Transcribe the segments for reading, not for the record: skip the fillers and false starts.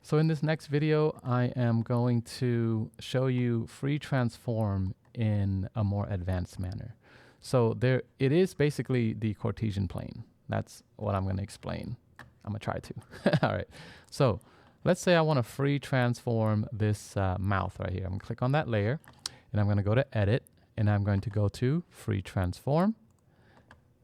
So in this next video, I am going to show you free transform in a more advanced manner. So it is basically the Cartesian plane. That's what I'm going to explain. I'm going to try to. All right. So let's say I want to free transform this mouth right here. I'm going to click on that layer and I'm going to go to edit and I'm going to go to free transform.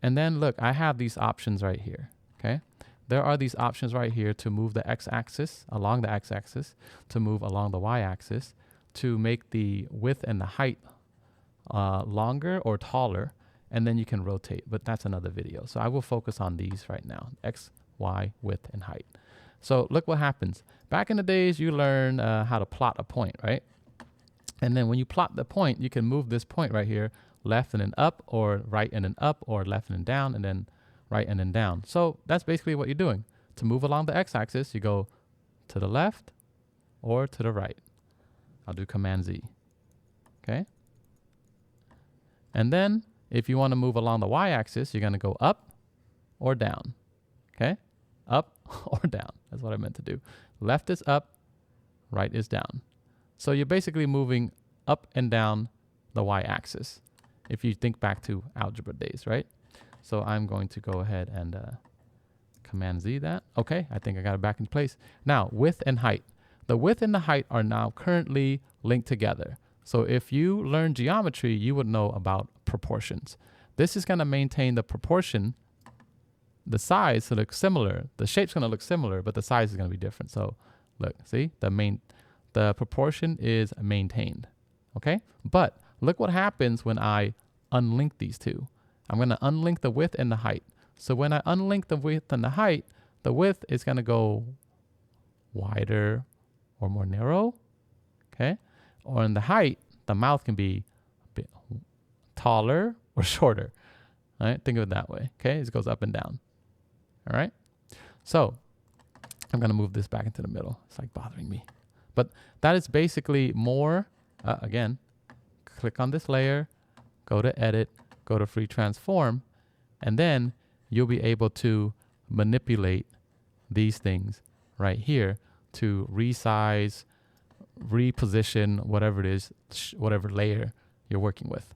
And then look, I have these options right here. Okay. There are these options right here to move the x-axis along the x-axis, to move along the y-axis, to make the width and the height longer or taller, and then you can rotate, but that's another video. So I will focus on these right now, x, y, width, and height. So look what happens. Back in the days, you learn how to plot a point, right? And then when you plot the point, you can move this point right here, left and then up, or right and then up, or left and then down, and then right and then down. So that's basically what you're doing. To move along the x-axis, you go to the left or to the right. I'll do Command Z. Okay. And then if you want to move along the y-axis, you're going to go up or down. Okay. Up or down. That's what I meant to do. Left is up, right is down. So you're basically moving up and down the y-axis. If you think back to algebra days, right? So I'm going to go ahead and Command Z that. Okay, I think I got it back in place. Now, width and height. The width and the height are now currently linked together. So if you learn geometry, you would know about proportions. This is going to maintain the proportion, the size to look similar. The shape's going to look similar, but the size is going to be different. So look, see, the proportion is maintained. Okay, but look what happens when I unlink these two. I'm going to unlink the width and the height. So when I unlink the width and the height, the width is going to go wider or more narrow. Okay. Or in the height, the mouth can be a bit taller or shorter. All right. Think of it that way. Okay. It goes up and down. All right. So I'm going to move this back into the middle. It's like bothering me. But that is basically more, again, click on this layer, go to edit, go to free transform, and then you'll be able to manipulate these things right here to resize, reposition, whatever it is, whatever layer you're working with.